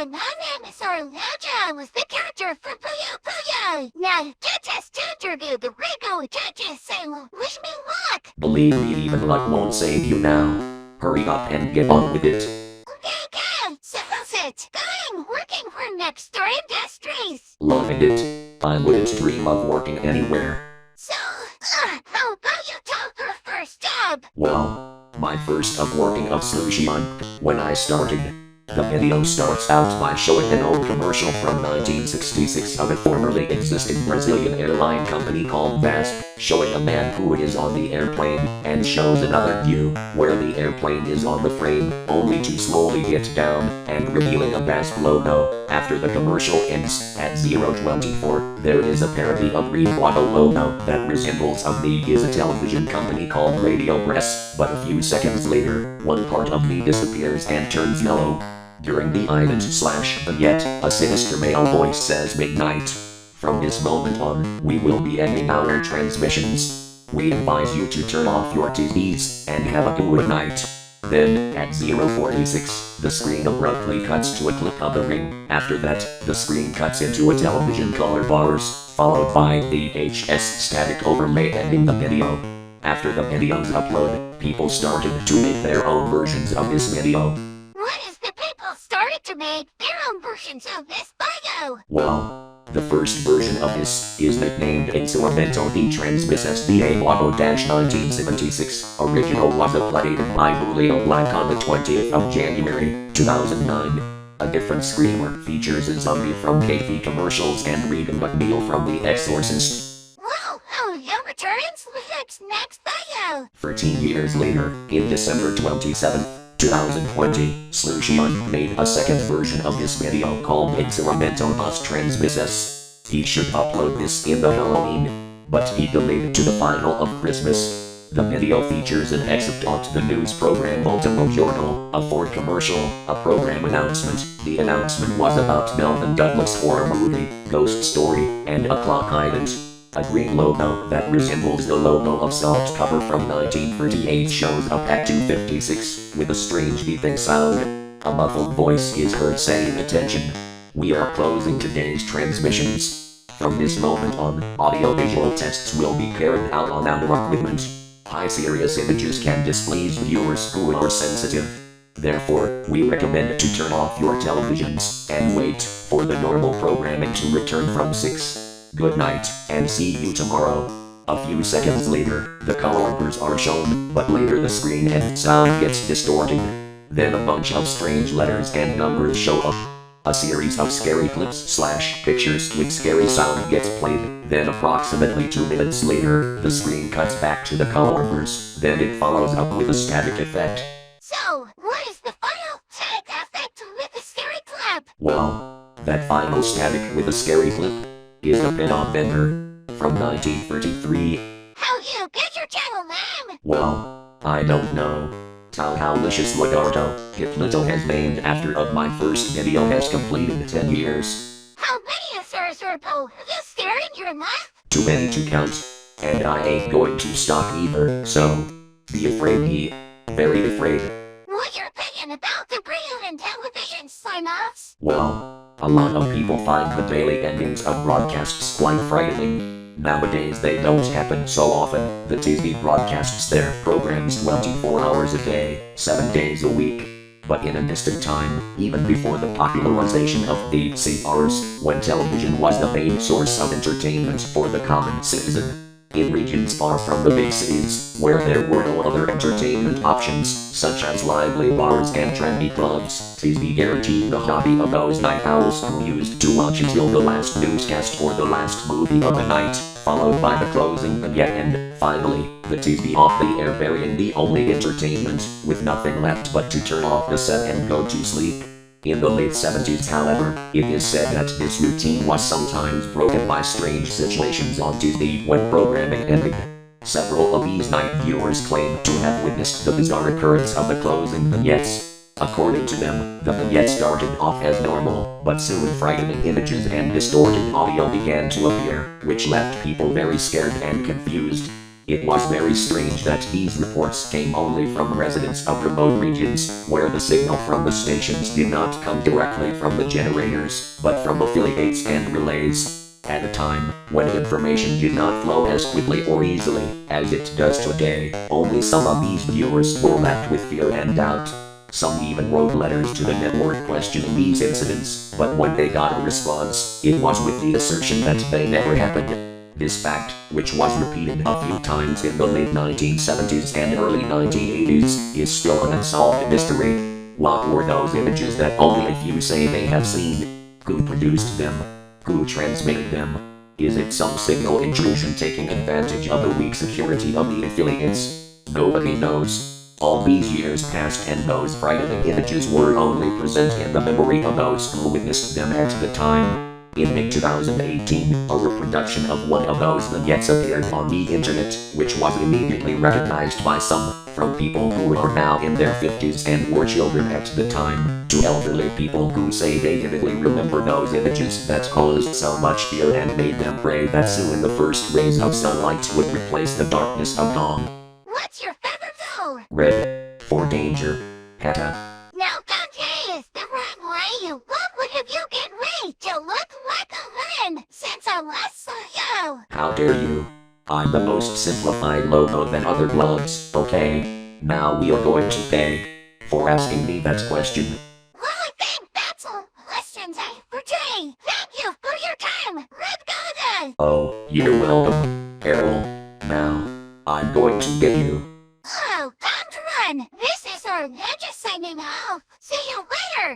everyone, my name is Arle. I was the character from Puyo Puyo. Now, judges to interview the Rego judges, so wish me luck. Believe me, even luck won't save you now. Hurry up and get on with it. Okay, so how's it going working for Next Door Industries? Loving it. I wouldn't dream of working anywhere. So, how about you tell your first job? Well, my first of working of sushi on when I started. The video starts out by showing an old commercial from 1966 of a formerly existing Brazilian airline company called VASP, showing a man who is on the airplane, and shows another view, where the airplane is on the frame, only to slowly get down, and revealing a VASP logo. After the commercial ends, at 0:24, there is a parody of Rede logo that resembles of me is a television company called Radio Press, but a few seconds later, one part of me disappears and turns yellow. During the event/vignette, a sinister male voice says midnight. From this moment on, we will be ending our transmissions. We advise you to turn off your TVs and have a good night. Then, at 0:46, the screen abruptly cuts to a clip of the ring. After that, the screen cuts into a television color bars, followed by VHS static overlay ending the video. After the video's upload, people started to make their own versions of this video. Started to make their own versions of this bio. Well, the first version of this is nicknamed Instrumento de Transmissão -1976. Original was played by Julio Black on the 20th of January, 2009. A different screamer features a zombie from KV commercials and Regan McNeil from The Exorcist. Wow, Julio returns with its next bio. 13 years later, in December 27th, 2020, Slushion made a second version of this video called Instrumento das Transmissas. He should upload this in the Halloween, but he delayed it to the final of Christmas. The video features an excerpt of the news program Ultimo Journal, a Ford commercial, a program announcement. The announcement was about Melvin Douglas' horror movie, Ghost Story, and a clock island. A green logo that resembles the logo of Salt Cover from 1938 shows up at 2:56, with a strange beeping sound. A muffled voice is heard saying, "Attention! We are closing today's transmissions. From this moment on, audio-visual tests will be carried out on our equipment. High serious images can displease viewers who are sensitive. Therefore, we recommend to turn off your televisions and wait for the normal programming to return from 6. Good night, and see you tomorrow." A few seconds later, the colors are shown, but later the screen and sound gets distorted. Then a bunch of strange letters and numbers show up. A series of scary clips/pictures with scary sound gets played. Then approximately 2 minutes later, the screen cuts back to the colors. Then it follows up with a static effect. So, what is the final static effect with the scary clip? Well, that final static with a scary clip is the pin-off vendor from 1933. How you get your channel name? Well, I don't know. Tauhalicious Lagarto, Hiplito has named after of my first video has completed 10 years. How many stars or have you stared in your life? Too many to count. And I ain't going to stop either, so be afraid ye. Very afraid. What's your opinion about the radio and television sign-offs? Well, a lot of people find the daily endings of broadcasts quite frightening. Nowadays they don't happen so often. The TV broadcasts their programs 24 hours a day, 7 days a week. But in a distant time, even before the popularization of VCRs, when television was the main source of entertainment for the common citizen. In regions far from the big cities, where there were no other entertainment options, such as lively bars and trendy clubs, TV guaranteed the hobby of those night owls who used to watch until the last newscast or the last movie of the night, followed by the closing vignette and, finally, the TV off the air bearing the only entertainment, with nothing left but to turn off the set and go to sleep. In the late 70s, however, it is said that this routine was sometimes broken by strange situations on TV when programming ended. Several of these night viewers claim to have witnessed the bizarre occurrence of the closing vignettes. According to them, the vignette started off as normal, but soon frightening images and distorted audio began to appear, which left people very scared and confused. It was very strange that these reports came only from residents of remote regions, where the signal from the stations did not come directly from the generators, but from affiliates and relays. At a time when information did not flow as quickly or easily as it does today, only some of these viewers were left with fear and doubt. Some even wrote letters to the network questioning these incidents, but when they got a response, it was with the assertion that they never happened. This fact, which was repeated a few times in the late 1970s and early 1980s, is still an unsolved mystery. What were those images that only a few say they have seen? Who produced them? Who transmitted them? Is it some signal intrusion taking advantage of the weak security of the affiliates? Nobody knows. All these years passed and those frightening images were only present in the memory of those who witnessed them at the time. In May 2018, a reproduction of one of those vignettes appeared on the internet, which was immediately recognized by some, from people who are now in their 50s and were children at the time, to elderly people who say they vividly remember those images that caused so much fear and made them pray that soon the first rays of sunlight would replace the darkness of dawn. What's your favorite color? Red. For danger. Heta. Now that is the wrong way. What would have you get me to look like a man since I last saw you? How dare you? I'm the most simplified logo than other blogs, okay? Now we are going to pay for asking me that question. Well, I think that's all questions for today. Thank you for your time, Rede. Oh, you're welcome, Arle. Now, I'm going to get you. Oh, don't run. This is our Nadja signing off. See you later.